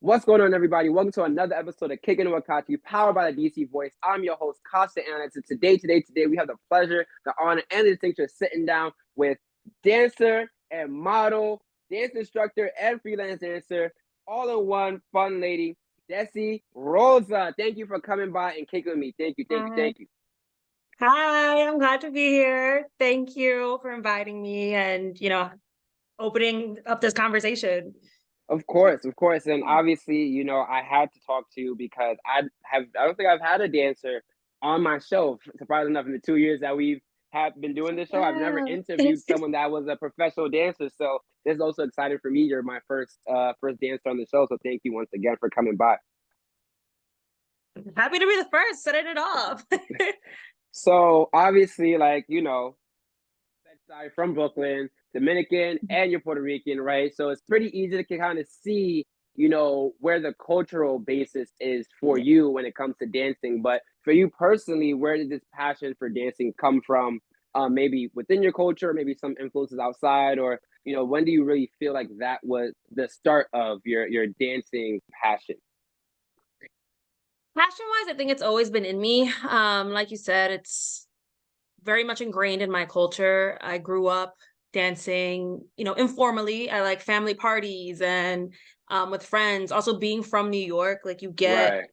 What's going on, everybody? Welcome to another episode of Kickin with Kachi, powered by the DC Voice. I'm your host, Costa Analyst, and today we have the pleasure, the honor, and the distinction of sitting down with dancer and model, dance instructor, and freelance dancer, all in one fun lady, Desi Rosa. Thank you for coming by and kicking with me. Thank you. Hi, I'm glad to be here. Thank you for inviting me and, opening up this conversation. Of course. And obviously, I had to talk to you because I don't think I've had a dancer on my show. Surprisingly enough, in the 2 years that we've been doing this show, I've never interviewed someone that was a professional dancer. So this is also exciting for me. You're my first dancer on the show. So thank you once again for coming by. Happy to be the first, setting it off. So obviously, from Brooklyn, Dominican, and you're Puerto Rican, right? So it's pretty easy to kind of see, where the cultural basis is for you when it comes to dancing. But for you personally, where did this passion for dancing come from? Maybe within your culture, maybe some influences outside, or when do you really feel like that was the start of your dancing passion? Passion-wise, I think it's always been in me. Like you said, it's very much ingrained in my culture. I grew up dancing, informally at like family parties and with friends. Also being from New York, like you get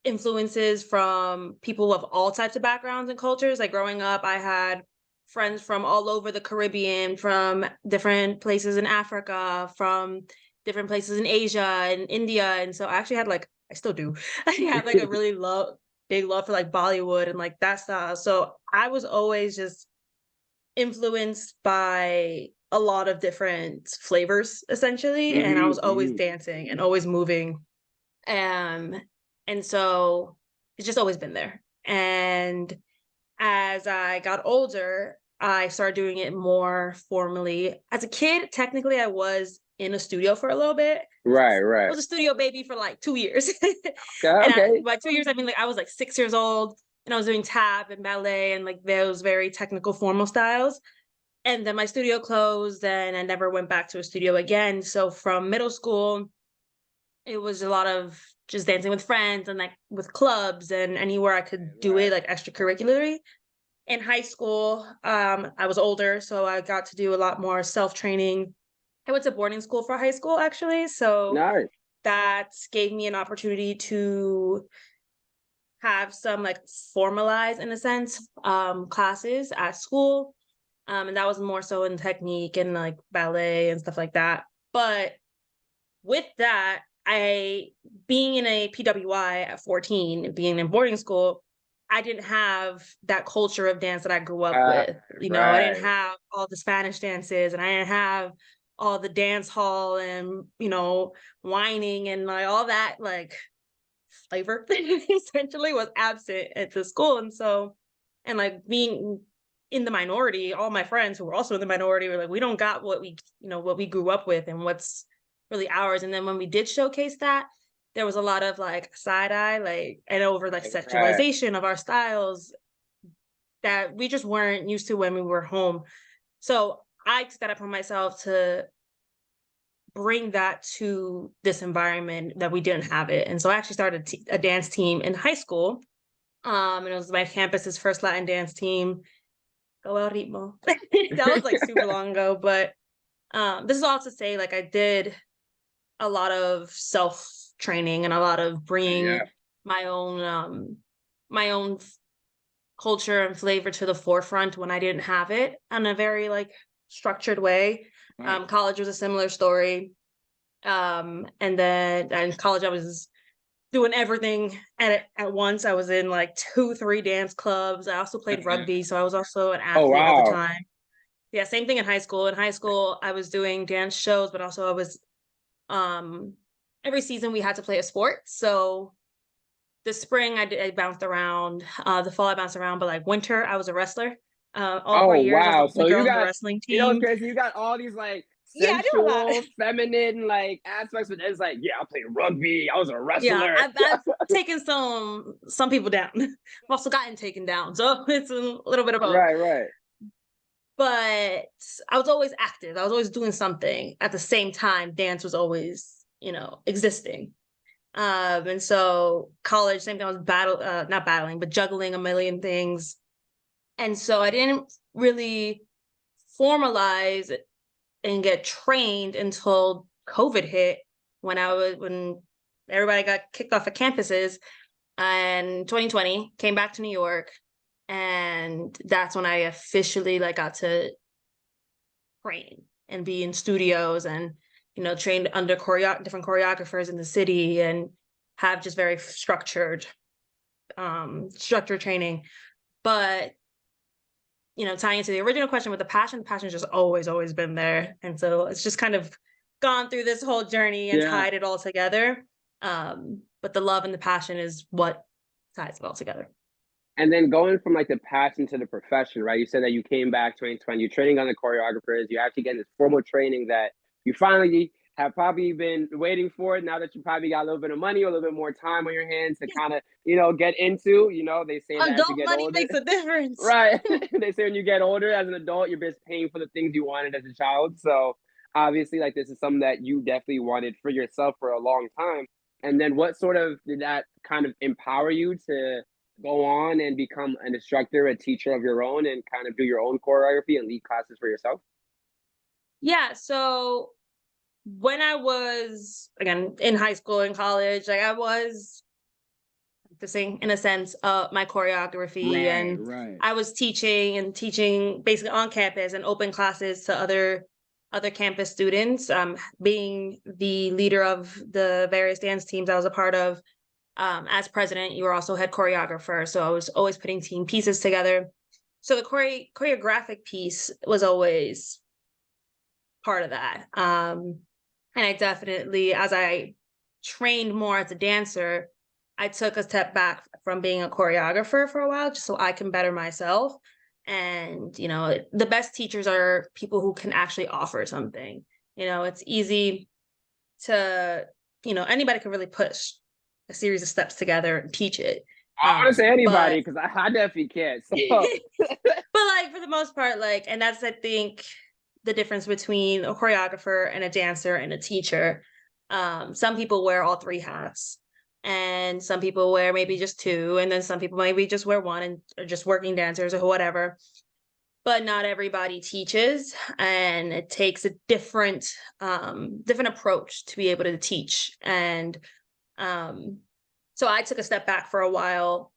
influences from people of all types of backgrounds and cultures. Like growing up, I had friends from all over the Caribbean, from different places in Africa, from different places in Asia and India. And so I actually had I still do. I have like a really big love for like Bollywood and like that style. So I was always just influenced by a lot of different flavors, essentially. And I was always dancing and always moving. And so it's just always been there. And as I got older, I started doing it more formally. As a kid, technically, I was in a studio for a little bit. Right. I was a studio baby for like 2 years. Okay. By 2 years, I mean like I was like 6 years old and I was doing tap and ballet and like those very technical formal styles. And then my studio closed and I never went back to a studio again. So from middle school, it was a lot of just dancing with friends and like with clubs and anywhere I could do it like extracurricularly. In high school, I was older, so I got to do a lot more self-training. I went to boarding school for high school, actually. So Nice. that gave me an opportunity to have some like formalized, in a sense, classes at school. And that was more so in technique and like ballet and stuff like that. But with that, being in a PWI at 14, being in boarding school, I didn't have that culture of dance that I grew up with. I didn't have all the Spanish dances and I didn't have all the dance hall and, whining and like all that like flavor essentially was absent at the school. And so, and like being in the minority, all my friends who were also in the minority were like, we don't got what we grew up with and what's really ours. And then when we did showcase that, there was a lot of like side eye, like, and over like sexualization of our styles that we just weren't used to when we were home. So I took that upon myself to bring that to this environment that we didn't have it. And so I actually started a dance team in high school. And it was my campus's first Latin dance team. Go El Ritmo. That was like super long ago. But this is all to say, like I did a lot of self-training and a lot of bringing my own culture and flavor to the forefront when I didn't have it in a very like structured way. College was a similar story. And then in college, I was doing everything at once. I was in like 2-3 dance clubs. I also played rugby. So I was also an athlete all the time. Yeah, same thing in high school. In high school, I was doing dance shows, but also I was, every season we had to play a sport. So the spring I bounced around, the fall I bounced around, but like winter, I was a wrestler. All 4 years, I was the only girl in the wrestling team. Crazy. You got all these like I do a lot. feminine like aspects, but it's like, I played rugby. I was a wrestler. Yeah, I've taken some people down. I've also gotten taken down, so it's a little bit of both. Right. But I was always active. I was always doing something. At the same time, dance was always existing. And so college, same thing, I was not battling, but juggling a million things. And so I didn't really formalize and get trained until COVID hit, when everybody got kicked off of campuses, and 2020 came back to New York. And that's when I officially got to train and be in studios and, trained under different choreographers in the city, and have just very structured training. But, tying into the original question with the passion has just always been there. And so it's just kind of gone through this whole journey and tied it all together. But the love and the passion is what ties it all together. And then going from the passion to the profession, right? You said that you came back 2020, you're training on the choreographers, you actually get this formal training that you finally have probably been waiting for it, now that you probably got a little bit of money or a little bit more time on your hands to kind of, get into, they say that as you get money older. makes a difference. Right. They say when you get older as an adult, you're just paying for the things you wanted as a child. So obviously, this is something that you definitely wanted for yourself for a long time. And then what sort of did that kind of empower you to go on and become an instructor, a teacher of your own, and kind of do your own choreography and lead classes for yourself? Yeah. So when I was, again, in high school and college, I was practicing, in a sense, my choreography. Right. I was teaching basically on campus and open classes to other campus students, being the leader of the various dance teams I was a part of. As president, you were also head choreographer, so I was always putting team pieces together. So the choreographic piece was always part of that. And I definitely, as I trained more as a dancer, I took a step back from being a choreographer for a while, just so I can better myself. And, the best teachers are people who can actually offer something. It's easy to, anybody can really push a series of steps together and teach it. I want to say anybody, because I definitely can't. So. But for the most part, and that's, I think, the difference between a choreographer and a dancer and a teacher. Some people wear all three hats, and some people wear maybe just two, and then some people maybe just wear one and are just working dancers or whatever. But not everybody teaches, and it takes a different approach to be able to teach. And so I took a step back for a while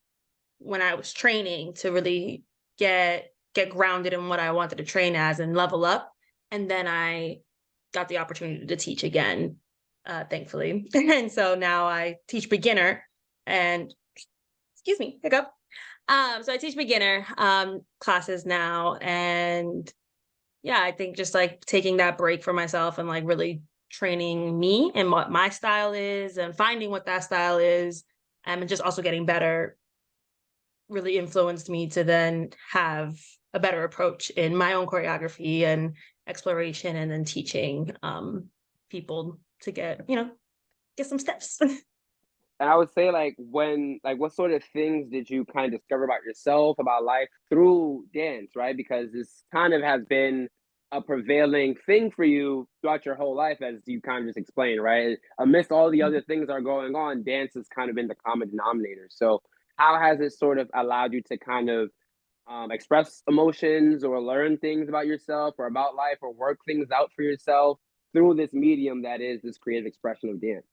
when I was training to really get grounded in what I wanted to train as and level up. And then I got the opportunity to teach again, thankfully. And so now I teach beginner and, excuse me, hiccup. So I teach beginner classes now. And yeah, I think just taking that break for myself and really training me and what my style is and finding what that style is, and just also getting better, really influenced me to then have a better approach in my own choreography and exploration, and then teaching people to get some steps. And I would say, what sort of things did you kind of discover about yourself, about life through dance, right? Because this kind of has been a prevailing thing for you throughout your whole life, as you kind of just explained, right? Amidst all the other things that are going on, dance has kind of been the common denominator. So how has it sort of allowed you to kind of express emotions or learn things about yourself or about life or work things out for yourself through this medium that is this creative expression of dance?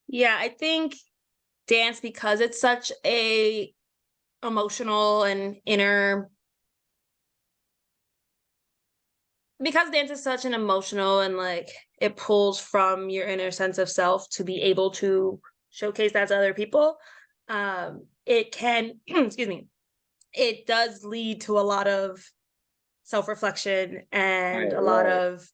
Yeah, I think dance, because it's such a emotional and because dance is such an emotional and it pulls from your inner sense of self to be able to showcase that to other people. It can, excuse me, it does lead to a lot of self-reflection and a lot of,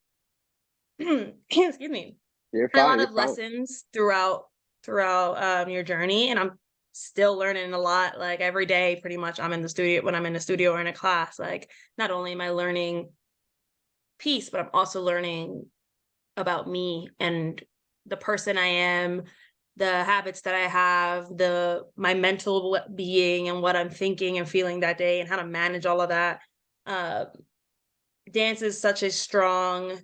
excuse me, You're fine, a lot you're of fine. lessons throughout your journey. And I'm still learning a lot. Every day, pretty much, I'm in the studio. When I'm in the studio or in a class, not only am I learning piece, but I'm also learning about me and the person I am, the habits that I have, my mental being and what I'm thinking and feeling that day and how to manage all of that. Dance is such a strong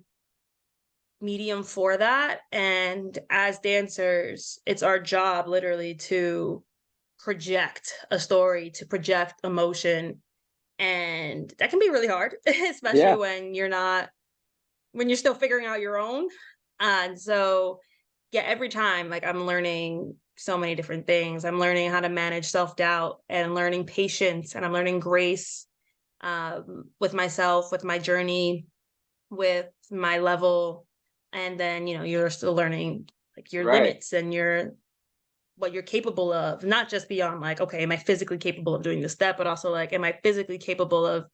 medium for that. And as dancers, it's our job literally to project a story, to project emotion. And that can be really hard, especially Yeah. when when you're still figuring out your own. And so, yeah, every time, like, I'm learning so many different things. I'm learning how to manage self-doubt and learning patience, and I'm learning grace, with myself, with my journey, with my level. And then, you're still learning like your Right. limits and what you're capable of, not just beyond like, okay, am I physically capable of doing this step, but also like, am I physically capable of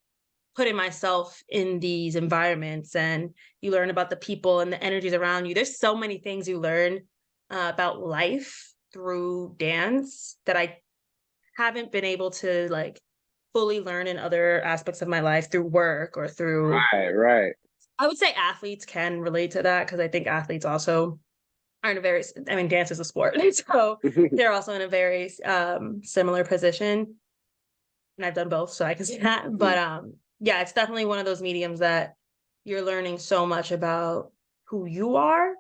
putting myself in these environments? And you learn about the people and the energies around you. There's so many things you learn about life through dance that I haven't been able to like fully learn in other aspects of my life through work or through. Right. Right. I would say athletes can relate to that because I think athletes also are in a very, I mean, dance is a sport. So they're also in a very similar position. And I've done both, so I can see that. But yeah, it's definitely one of those mediums that you're learning so much about who you are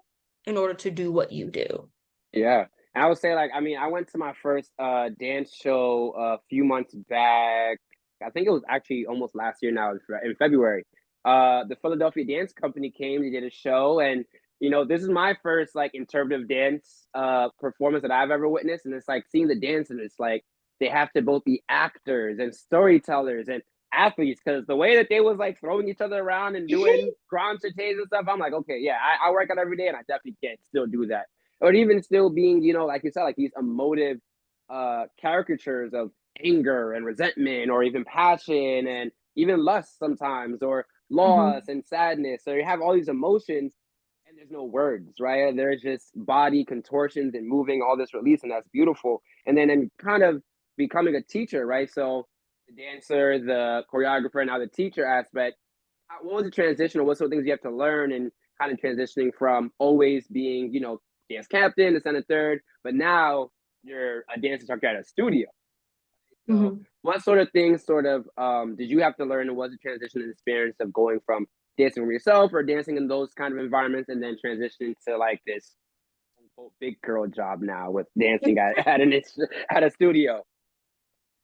in order to do what you do. Yeah. I would say, like, I mean, I went to my first dance show a few months back. I think it was actually almost last year now, in February. The Philadelphia Dance Company came, they did a show, and this is my first like interpretive dance performance that I've ever witnessed. And it's like seeing the dance, and it's like they have to both be actors and storytellers and athletes, because the way that they was like throwing each other around and doing grand sautés and stuff, I'm like, okay, yeah, I work out every day and I definitely can't still do that. Or even still being, like you said, like these emotive caricatures of anger and resentment, or even passion and even lust sometimes, or loss Mhm. and sadness. So you have all these emotions and there's no words, right? There's just body contortions and moving all this release, and that's beautiful. And then in kind of becoming a teacher, right? So the dancer, the choreographer, and now the teacher aspect. What was the transition, or what sort of things you have to learn, and kind of transitioning from always being, dance captain, the center third, but now you're a dance instructor at a studio. So Mhm. what sort of things sort of did you have to learn, and was the transition and experience of going from dancing from yourself or dancing in those kind of environments, and then transitioning to like this big girl job now with dancing at a studio?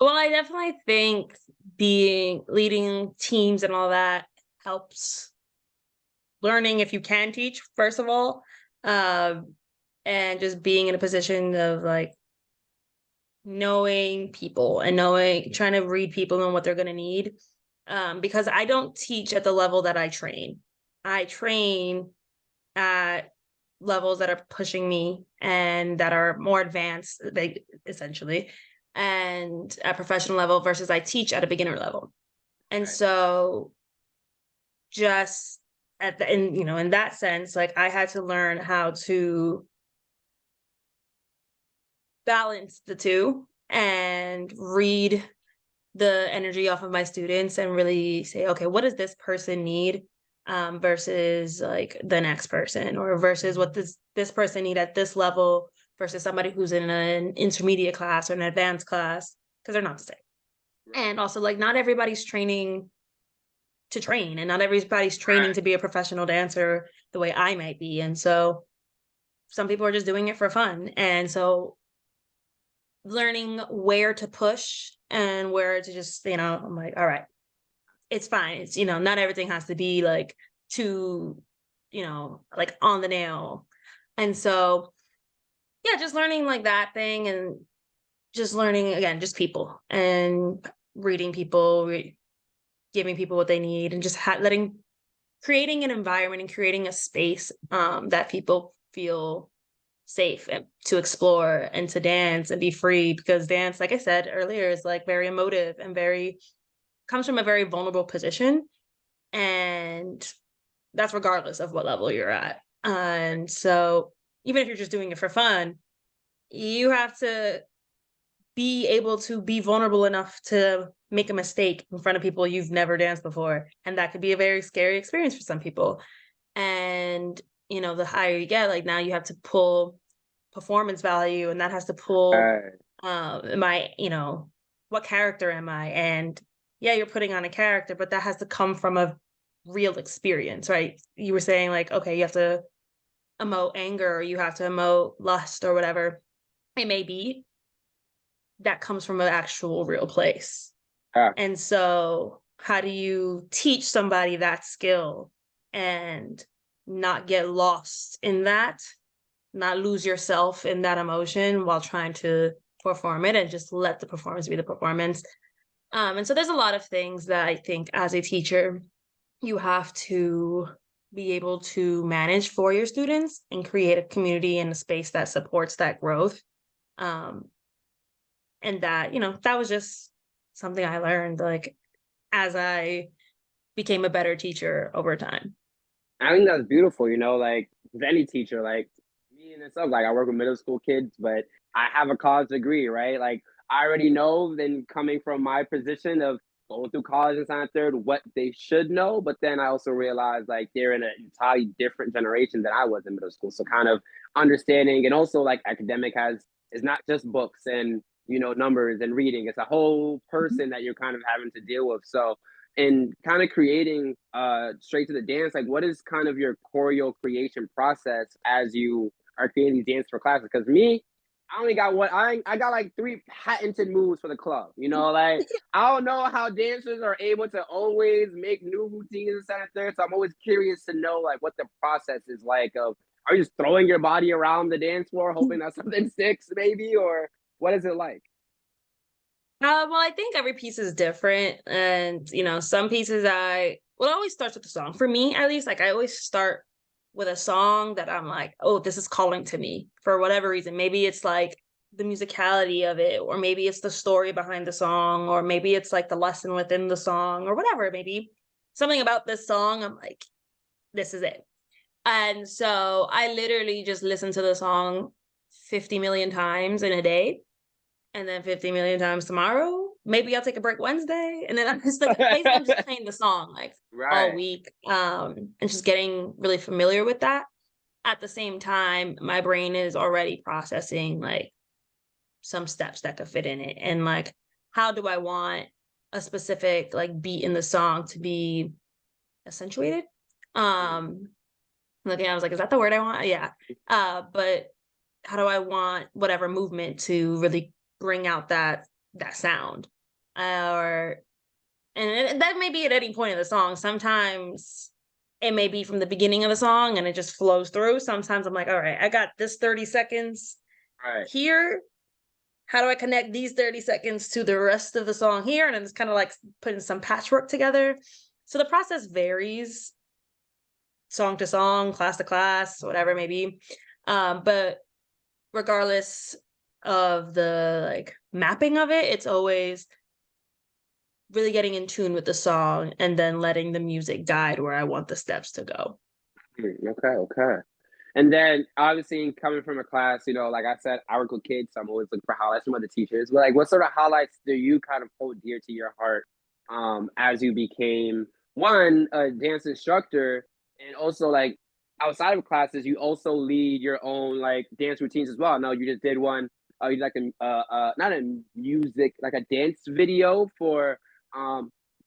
Well, I definitely think being leading teams and all that helps learning if you can teach, first of all, um, and just being in a position of like knowing people and trying to read people and what they're going to need. Because I don't teach at the level that I train. I train at levels that are pushing me and that are more advanced, they essentially, and at professional level versus I teach at a beginner level. And Right. so just in that sense, like I had to learn how to balance the two and read the energy off of my students and really say, okay, what does this person need, versus like the next person, or versus what does this person need at this level versus somebody who's in an intermediate class or an advanced class, because they're not the same. Right. And also, like, not everybody's training to train, and not everybody's training to Right. be a professional dancer the way I might be. And so some people are just doing it for fun. And so learning where to push and where to just, I'm like, all right, it's fine. It's, not everything has to be like too, like on the nail. And so, yeah, just learning like that thing, and just learning again, just people and reading people, giving people what they need, and just creating an environment and creating a space that people feel safe and to explore and to dance and be free, because dance, like I said earlier, is like very emotive and very comes from a very vulnerable position, and that's regardless of what level you're at. And so even if you're just doing it for fun, you have to be able to be vulnerable enough to make a mistake in front of people you've never danced before, and that could be a very scary experience for some people. And the higher you get, like, now you have to pull performance value, and that has to pull, Right. am I, what character am I? And yeah, you're putting on a character, but that has to come from a real experience, right? You were saying like, okay, you have to emote anger, or you have to emote lust or whatever it may be. That comes from an actual real place. Yeah. And so how do you teach somebody that skill and not get lost in that, not lose yourself in that emotion while trying to perform it, and just let the performance be the performance? And so there's a lot of things that I think as a teacher, you have to be able to manage for your students and create a community and a space that supports that growth. Um, and that, that was just something I learned like as I became a better teacher over time. I think that's beautiful, like with any teacher, like me and itself, like I work with middle school kids, but I have a college degree, right? Like I already know then coming from my position of going through college and signing third, what they should know. But then I also realized like they're in an entirely different generation than I was in middle school. So kind of understanding, and also like academic is not just books and numbers and reading. It's a whole person that you're kind of having to deal with. So and kind of creating straight to the dance, like what is kind of your choreo creation process as you are creating these dance for classes? Because me, I only got one. I got like 3 patented moves for the club. Like I don't know how dancers are able to always make new routines and third. So I'm always curious to know like what the process is like. Of are you just throwing your body around the dance floor, hoping that something sticks, maybe, or what is it like? Well, I think every piece is different. And, some pieces it always starts with the song. For me, at least, like I always start with a song that I'm like, oh, this is calling to me for whatever reason. Maybe it's like the musicality of it, or maybe it's the story behind the song, or maybe it's like the lesson within the song, or whatever. Maybe something about this song, I'm like, this is it. And so I literally just listen to the song 50 million times in a day, and then 50 million times tomorrow. Maybe I'll take a break Wednesday. And then I'm just like, basically I'm just playing the song like all Right. week. And just getting really familiar with that. At the same time, my brain is already processing like some steps that could fit in it. And like, how do I want a specific like beat in the song to be accentuated? Looking, I was like, is that the word I want? Yeah. But how do I want whatever movement to really bring out that sound? Or and that may be at any point in the song. Sometimes it may be from the beginning of the song and it just flows through. Sometimes I'm like, all right, I got this 30 seconds Right. here. How do I connect these 30 seconds to the rest of the song here? And it's kind of like putting some patchwork together. So the process varies song to song, class to class, whatever it may be. But regardless of the like mapping of it, it's always really getting in tune with the song and then letting the music guide where I want the steps to go. Okay. And then obviously coming from a class, like I said, I work with kids, so I'm always looking for highlights from other teachers. But like what sort of highlights do you kind of hold dear to your heart as you became one, a dance instructor, and also like outside of classes, you also lead your own like dance routines as well. No, you just did one, you like a not a music, like a dance video for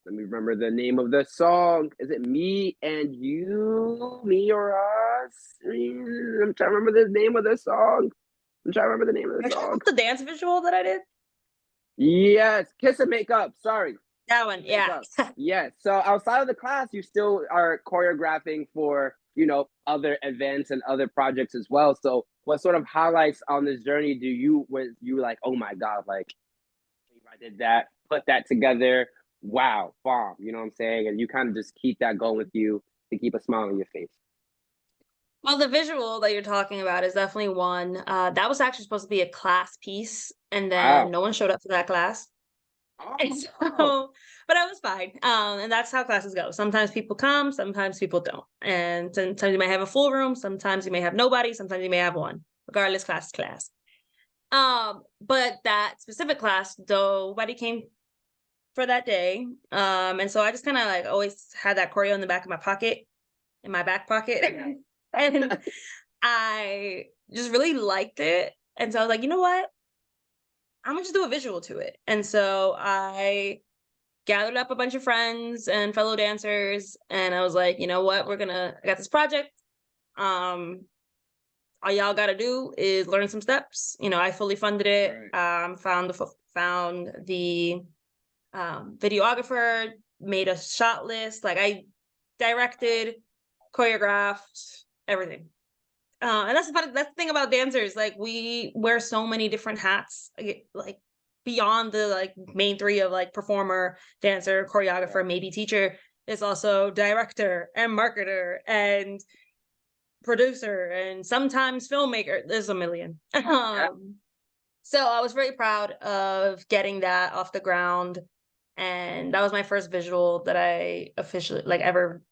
let me remember the name of the song. Is it Me and You? Me or Us? I'm trying to remember the name of the song. I'm trying to remember the name of the song. The dance visual that I did? Yes, Kiss and Make Up. Sorry. That one, yeah. Yes. So outside of the class, you still are choreographing for, other events and other projects as well. So what sort of highlights on this journey was you like, oh my God, like I did that, put that together. Wow, bomb. You know what I'm saying? And you kind of just keep that going with you to keep a smile on your face. Well, the visual that you're talking about is definitely one. That was actually supposed to be a class piece, and then Wow. no one showed up for that class. And so, but I was fine. And that's how classes go. Sometimes people come, sometimes people don't. And sometimes you may have a full room, sometimes you may have nobody, sometimes you may have one. Regardless, class is class. But that specific class, nobody came for that day. And so I just kind of like always had that choreo in the back of my pocket, in my back pocket. And I just really liked it. And so I was like, you know what? I'm gonna just do a visual to it. And so I gathered up a bunch of friends and fellow dancers, and I was like, you know what, I got this project. All y'all got to do is learn some steps. I fully funded it. Right. Found the videographer, made a shot list. Like, I directed, choreographed, everything. And that's the thing about dancers. Like, we wear so many different hats. Like, beyond the like main three of like performer, dancer, choreographer, maybe teacher. There's also director and marketer and producer and sometimes filmmaker. There's a million. Yeah. So I was very proud of getting that off the ground. And that was my first visual that I officially like ever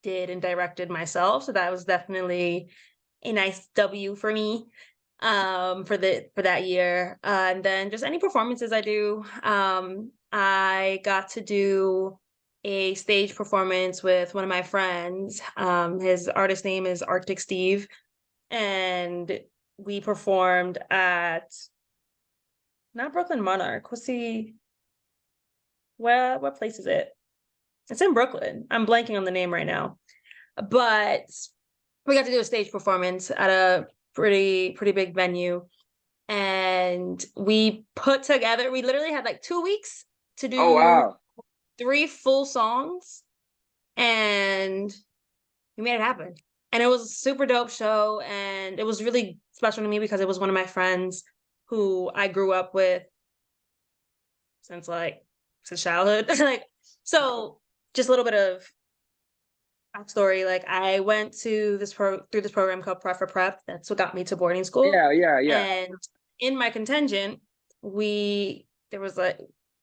did and directed myself. So that was definitely a nice W for me for that year. And then just any performances I do. I got to do a stage performance with one of my friends. His artist name is Arctic Steve, and we performed at not Brooklyn Monarch. What place is it? It's in Brooklyn. I'm blanking on the name right now. But we got to do a stage performance at a pretty big venue. And we literally had like 2 weeks to do Oh wow. 3 full songs, and we made it happen. And it was a super dope show, and it was really special to me because it was one of my friends who I grew up with since childhood. Like, so just a little bit of backstory. Like, I went to through this program called Prep for Prep. That's what got me to boarding school. Yeah. And in my contingent, there was like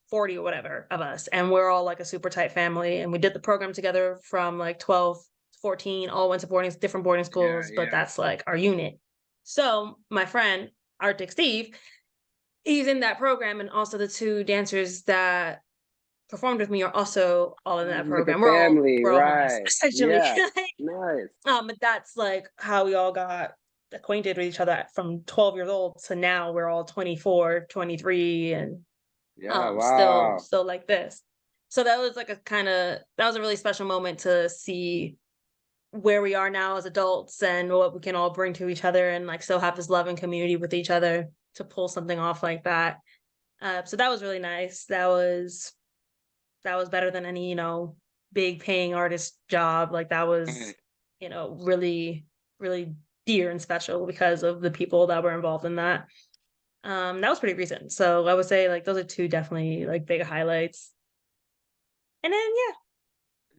40 or whatever of us, and we're all like a super tight family. And we did the program together from like 12 to 14, all went to different boarding schools, but that's like our unit. So my friend, Arctic Steve, he's in that program, and also the 2 dancers that performed with me are also all in that Like a program. family, We're all homies, right? essentially. Yeah. Nice. But that's like how we all got acquainted with each other from 12 years old to now we're all 24, 23, and Yeah. still Wow. like this. So that was like that was a really special moment to see where we are now as adults and what we can all bring to each other, and like still have this love and community with each other to pull something off like that. So that was really nice. That was better than any, big paying artist job. Like, that was, really, really dear and special because of the people that were involved in that. That was pretty recent. So I would say like those are 2 definitely like big highlights. And then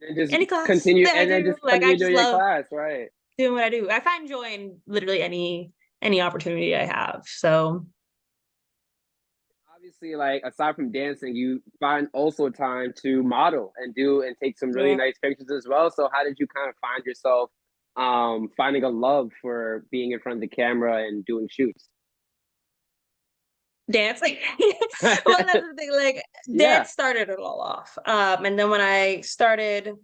And just any class continue, that I and then do, just like, I continue just doing your love class, right? doing what I do. I find joy in literally any opportunity I have. So Obviously, like aside from dancing, you find also time to model and do and take some really yeah, nice pictures as well. So how did you kind of find yourself finding a love for being in front of the camera and doing shoots? dancing. Well, that's the thing. Like, Yeah. dance started it all off. And then when I started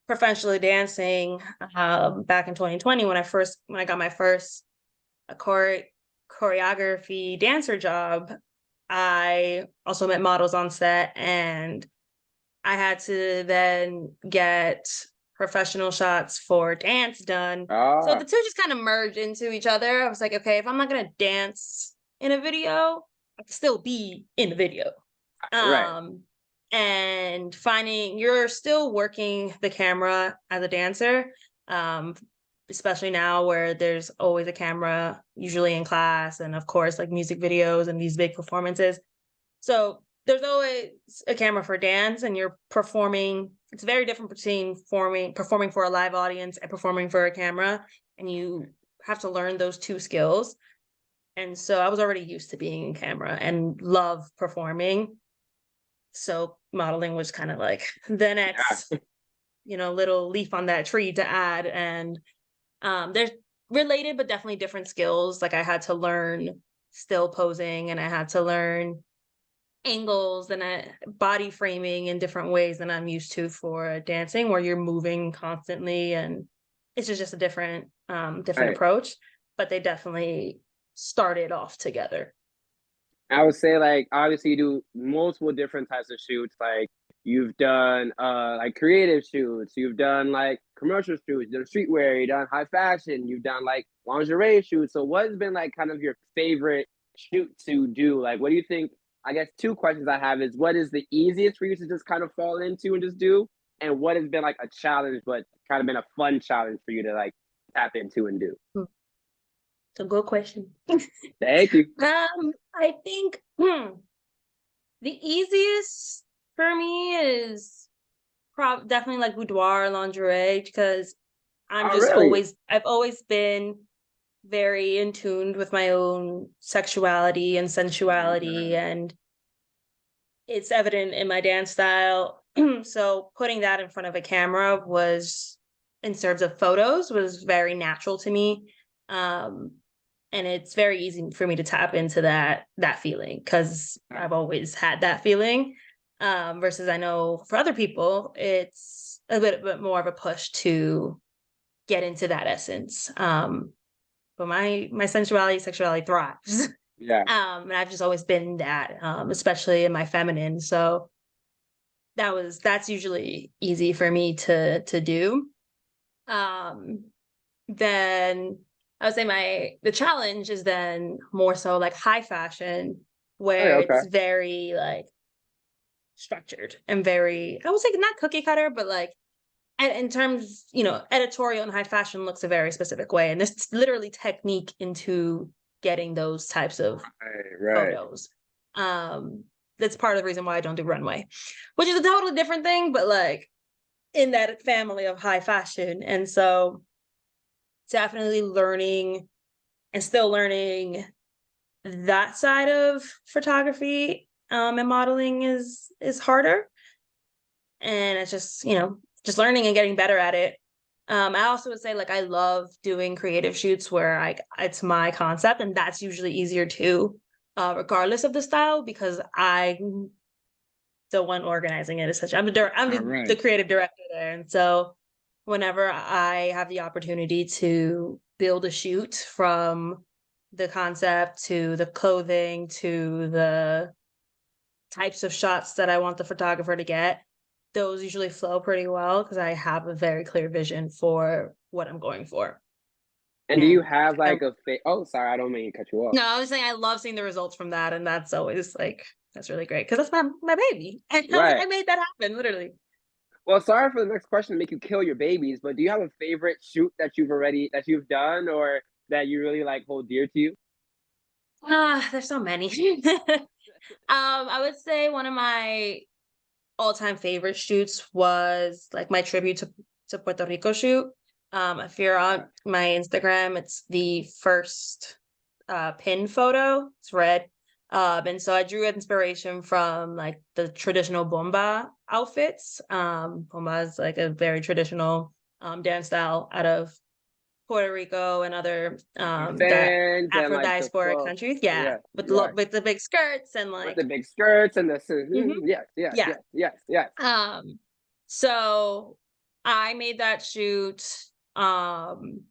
professionally dancing, back in 2020, when I got my first choreography dancer job, I also met models on set, and I had to then get professional shots for dance done. So Ah, the 2 just kind of merged into each other. I was like, okay, if I'm not gonna dance in a video, I can still be in the video. right. And finding you're still working the camera as a dancer, um, especially now where there's always a camera, usually in class, and of course, like music videos and these big performances. So there's always a camera for dance, and you're performing. It's very different between performing for a live audience and performing for a camera, and you have to learn those 2 skills. And so I was already used to being in camera and love performing. So modeling was kind of like the next, Yeah. little leaf on that tree to add. And they're related, but definitely different skills. Like, I had to learn still posing, and I had to learn angles and body framing in different ways than I'm used to for dancing, where you're moving constantly, and it's just a different Right. approach. But they definitely started off together. I would say like obviously you do multiple different types of shoots, like you've done like creative shoots, you've done like commercial shoots, you've done streetwear, you've done high fashion, you've done like lingerie shoots. So what's been like kind of your favorite shoot to do? Like what do you think? I guess two questions I have is what is the easiest for you to just kind of fall into and just do? And what has been like a challenge, but kind of been a fun challenge for you to like tap into and do? It's a good question. Thank you. I think the easiest for me is definitely like boudoir lingerie because Oh, really? I've always been very in tune with my own sexuality and sensuality, and it's evident in my dance style. So putting that in front of a camera was, in terms of photos, was very natural to me. Um, and it's very easy for me to tap into that feeling because I've always had that feeling. Versus I know for other people, it's a bit more of a push to get into that essence. But my sensuality, sexuality thrives. Yeah. And I've just always been that, especially in my feminine. So that's usually easy for me to do. Um, then I would say the challenge is then more so like high fashion, Oh, yeah, where okay. it's very like structured and very, I would say not cookie cutter, but like in terms, editorial and high fashion looks a very specific way. And there's literally technique into getting those types of Right. photos. That's part of the reason why I don't do runway, which is a totally different thing, but like in that family of high fashion. And so definitely learning and still learning that side of photography and modeling is harder. And it's just learning and getting better at it. I also would say like I love doing creative shoots where it's my concept, and that's usually easier too, regardless of the style, because I'm the one organizing it. As such, I'm the creative director there, and so whenever I have the opportunity to build a shoot from the concept to the clothing to the types of shots that I want the photographer to get, those usually flow pretty well because I have a very clear vision for what I'm going for. And do you And have like a oh, sorry, I don't mean to cut you off. no, I was saying I love seeing the results from that, and that's always like that's really great because that's my baby, and Right. I made that happen literally. Well, sorry for the next question to make you kill your babies, but do you have a favorite shoot that you've done or that you really like hold dear to you? There's so many. I would say one of my all-time favorite shoots was like my tribute to Puerto Rico shoot. If you're on my Instagram, it's the first pin photo. It's red. And so I drew inspiration from like the traditional bomba outfits. Bomba is like a very traditional dance style out of Puerto Rico and other that Fans and Afro like the diaspora full, countries. Yeah, yeah, yeah, with the big skirts and with like the big skirts and the mhm, yes, yes, yeah. yes, yes, yes. So I made that shoot um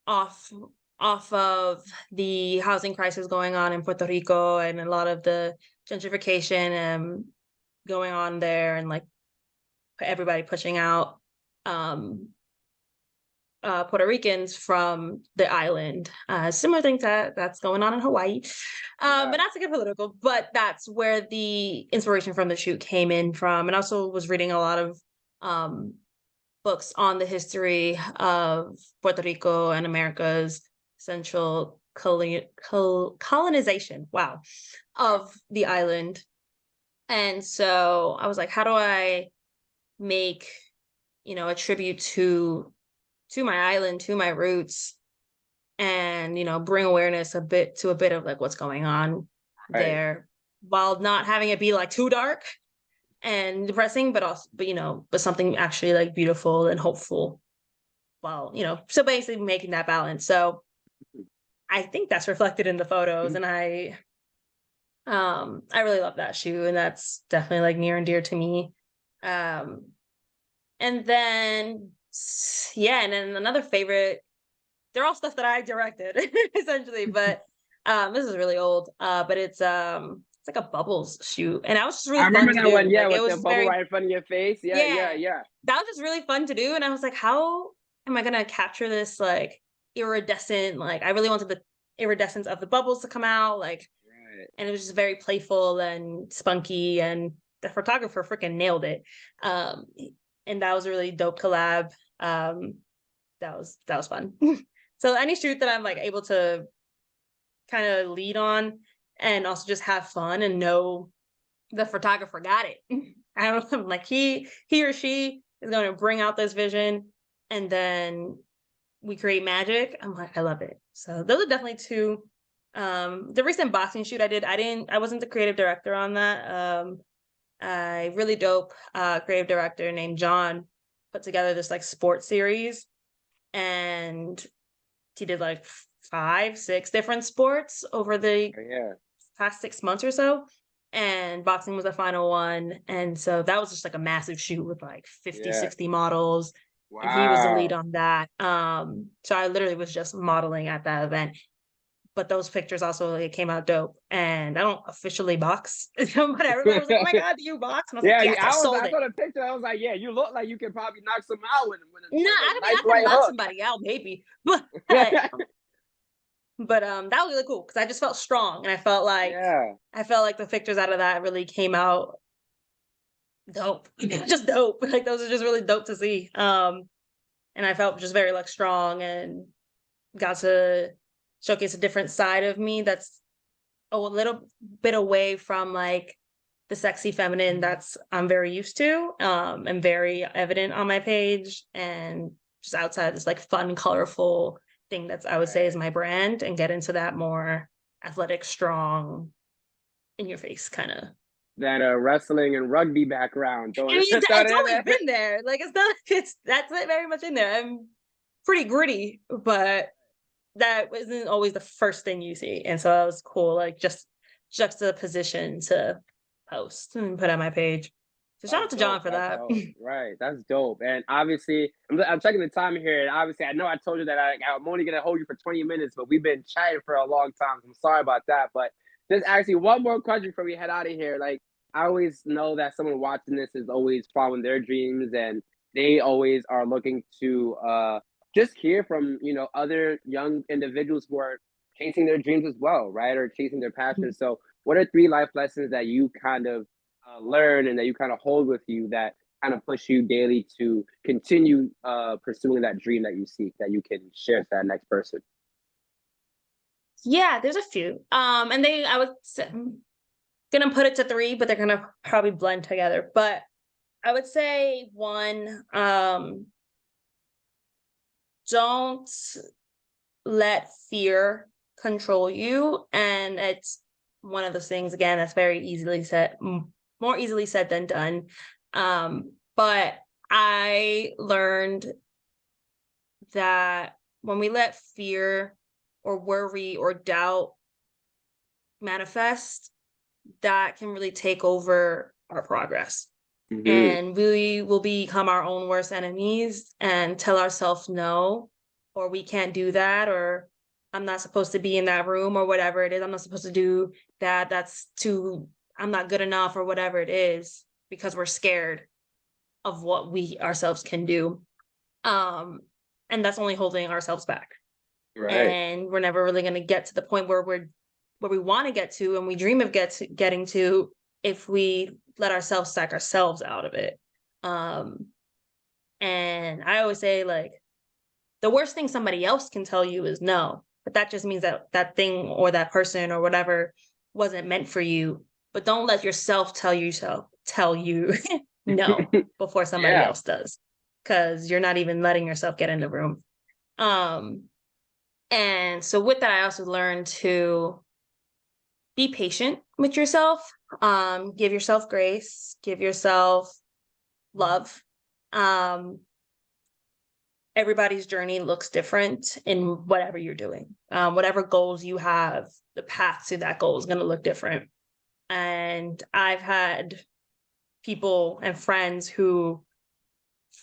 off off of the housing crisis going on in Puerto Rico and a lot of the gentrification going on there, and like everybody pushing out um Puerto Ricans from the island. Similar things that's going on in Hawaii. But Yeah. not to get political, but that's where the inspiration from the shoot came in from. And also was reading a lot of um, books on the history of Puerto Rico and America's central colonization. Wow, of the island. And so I was like, how do I make a tribute to my island, to my roots, and bring awareness a bit of like what's going on Right. there, while not having it be like too dark and depressing, but also but something actually like beautiful and hopeful, while so basically making that balance. So I think that's reflected in the photos, and I really love that shoe, and that's definitely like near and dear to me. um and then yeah, and then another favorite, they're all stuff that I directed essentially, but this is really old. But it's it's like a bubbles shoot. And that was just I really fun remember to that one, do. yeah, Like it with was the just bubble very, right in front of your face. Yeah, yeah, yeah, yeah. that was just really fun to do. And I was like, how am I gonna capture this like iridescent, like I really wanted the iridescence of the bubbles to come out, like, Right. and it was just very playful and spunky, and the photographer freaking nailed it. Um and that was a really dope collab. That was fun. So any shoot that I'm like able to kind of lead on and also just have fun and know the photographer got it. I don't know, like he or she is going to bring out this vision, and then we create magic. I'm like, I love it. So those are definitely two. The recent boxing shoot I wasn't the creative director on that. A really dope creative director named John put together this like sports series, and he did like 5, 6 different sports over the Oh, yeah. past 6 months or so. And boxing was the final one. And so that was just like a massive shoot with like 50, Yeah. 60 models. And he was the lead Wow. on that. So I literally was just modeling at that event. But those pictures also like, came out dope. And I don't officially box, but everybody was like, "Oh my god, do you box?" And I was like, Yeah, "Yes, I sold I it." saw the picture. I was like, yeah, you look like you could probably knock some out No, with a I mean nice I can right knock hook. somebody out, maybe, but that was really cool because I just felt strong, and Yeah. I felt like the pictures out of that really came out dope, just dope. Like those are just really dope to see. And I felt just very like strong and got to showcase a different side of me that's a little bit away from like the sexy feminine that's I'm very used to, and very evident on my page, and just outside this like fun, colorful thing that's I would say is Right. my brand, and get into that more athletic, strong, in your face kind of. That wrestling and rugby background. I Throwing mean, it it's in always there. been there. Like it's not. It's that's very much in there. I'm pretty gritty, but that isn't always the first thing you see, and so that was cool. Like just juxtaposition to post and put on my page. So shout That's out to John dope. for That's that. dope. Right. That's dope. And obviously, I'm checking the time here. And obviously, I know I told you that I'm only going to hold you for 20 minutes, but we've been chatting for a long time. So I'm sorry about that. But just actually one more question before we head out of here. Like, I always know that someone watching this is always following their dreams, and they always are looking to just hear from, other young individuals who are chasing their dreams as well, right? Or chasing their passions. So, what are 3 life lessons that you kind of learn and that you kind of hold with you that kind of push you daily to continue pursuing that dream that you seek that you can share to that next person? Yeah, there's a few. And I was gonna put it to 3, but they're gonna probably blend together. But I would say one, don't let fear control you. And it's one of those things again that's very easily said, more easily said than done. But I learned that when we let fear or worry or doubt manifest, that can really take over our progress. Mm-hmm. And we will become our own worst enemies and tell ourselves no, or we can't do that, or I'm not supposed to be in that room, or whatever it is. I'm not supposed to do that. I'm not good enough, or whatever it is, because we're scared of what we ourselves can do. Um, and that's only holding ourselves back. Right. And we're never really going to get to the point where we want to get to, and we dream of getting to, if we let ourselves psych ourselves out of it. And I always say, like, the worst thing somebody else can tell you is no, but that just means that that thing or that person or whatever wasn't meant for you. But don't let yourself tell you no before somebody Yeah. else does, because you're not even letting yourself get in the room. Um, and so with that, I also learned to be patient with yourself. Give yourself grace, give yourself love. Um, Everybody's journey looks different in whatever you're doing. Whatever goals you have, the path to that goal is going to look different. And I've had people and friends who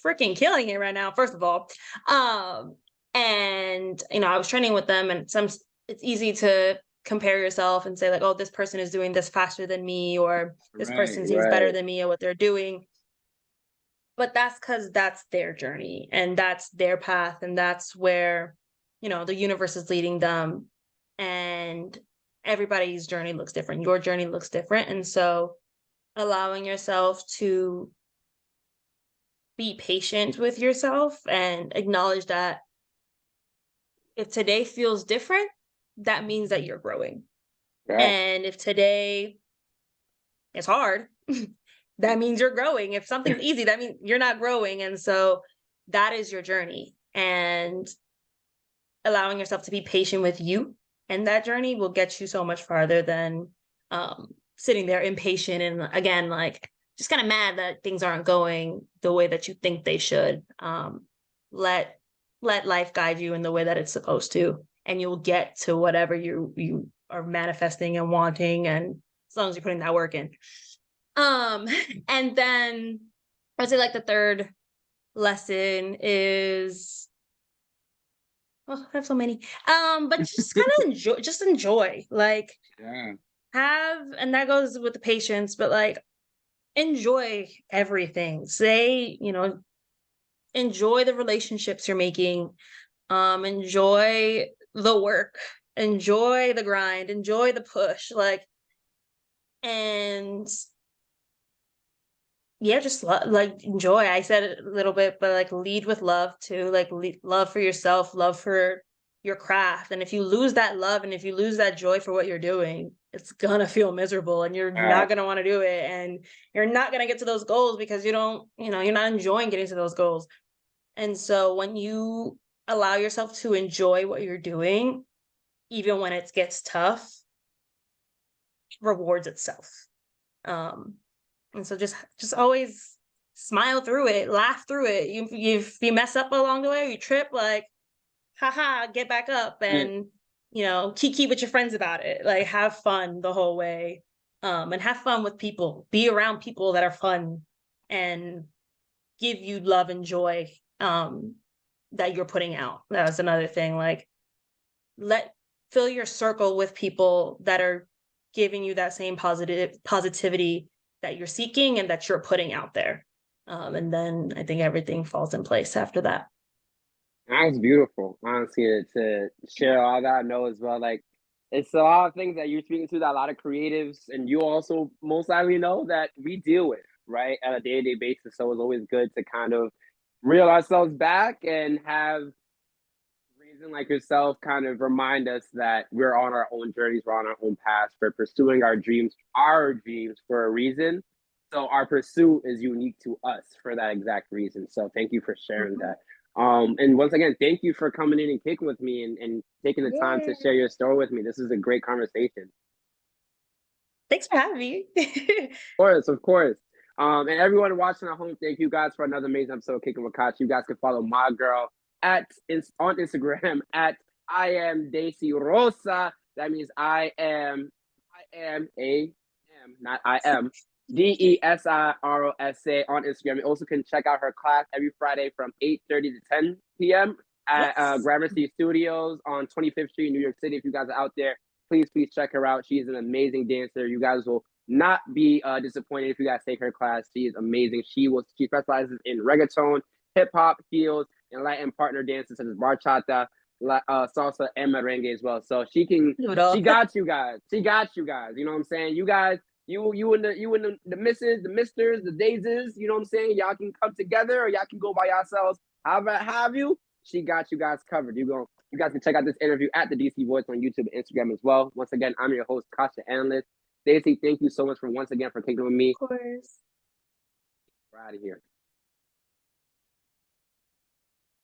freaking killing it right now, first of all. And I was training with them, and it's easy to compare yourself and say like, oh, this person is doing this faster than me, or this Right, person seems better right, than me at what they're doing. But that's because that's their journey and that's their path, and that's where, the universe is leading them. And everybody's journey looks different. Your journey looks different. And so allowing yourself to be patient with yourself and acknowledge that if today feels different, that means that you're growing. yeah, And if today is hard, that means you're growing. If something's easy, that means you're not growing. And so that is your journey. And allowing yourself to be patient with you and that journey will get you so much farther than sitting there impatient and again, like just kind of mad that things aren't going the way that you think they should. Let life guide you in the way that it's supposed to, and you'll get to whatever you are manifesting and wanting, and as long as you're putting that work in. And then I'd say like the third lesson is, oh, I have so many. But just kind of enjoy. Like yeah, and that goes with the patience, but like enjoy everything. Say, enjoy the relationships you're making. Enjoy the work, enjoy the grind, enjoy the push. Like, and yeah, just like enjoy. I said it a little bit, but like lead with love too. Like love for yourself, love for your craft. And if you lose that love and if you lose that joy for what you're doing, it's gonna feel miserable and you're yeah, not gonna want to do it. And you're not gonna get to those goals because you don't, you're not enjoying getting to those goals. And so when you allow yourself to enjoy what you're doing, even when it gets tough, it rewards itself. Um, and so just always smile through it, laugh through it. If you mess up along the way, or you trip, like, haha, get back up mm, and keep with your friends about it. Like have fun the whole way. And have fun with people. Be around people that are fun and give you love and joy that you're putting out. That was another thing. Like fill your circle with people that are giving you that same positivity that you're seeking and that you're putting out there. And then I think everything falls in place after that. that was beautiful. Honestly, to share all that, I know as well. Like, it's a lot of things that you're speaking to that a lot of creatives and you also most likely know that we deal with, right, at a day-to-day basis. So it's always good to kind of reel ourselves back and have reason like yourself kind of remind us that we're on our own journeys, we're on our own paths, we're pursuing our dreams for a reason. So our pursuit is unique to us for that exact reason. So thank you for sharing Mhm. that. And once again, thank you for coming in and kicking with me and taking the time to Yeah. share your story with me. This is a great conversation. Thanks for having me. Of course, of course. And everyone watching at home, thank you guys for another amazing episode of Kickin' with Kachi. You guys can follow my girl on Instagram at I am Daisy Rosa. That means not I am DESIROSA on Instagram. You also can check out her class every Friday from 8:30 to 10 p.m. at Yes. Gramercy Studios on 25th Street, New York City. If you guys are out there, please check her out. She's an amazing dancer. You guys will not be disappointed if you guys take her class. She is amazing. She specializes in reggaeton, hip hop, heels, and Latin partner dances such as bachata, salsa, and merengue as well. So Do it all. she got you guys. She got you guys. You know what I'm saying? You guys, you and the misses, the misters, the daisies. You know what I'm saying? Y'all can come together, or y'all can go by yourselves. However, have you? She got you guys covered. You guys can check out this interview at the DC Voice on YouTube and Instagram as well. Once again, I'm your host, Kasha Analyst. Stacey, thank you so much for once again for kicking with me. Of course. We're out of here.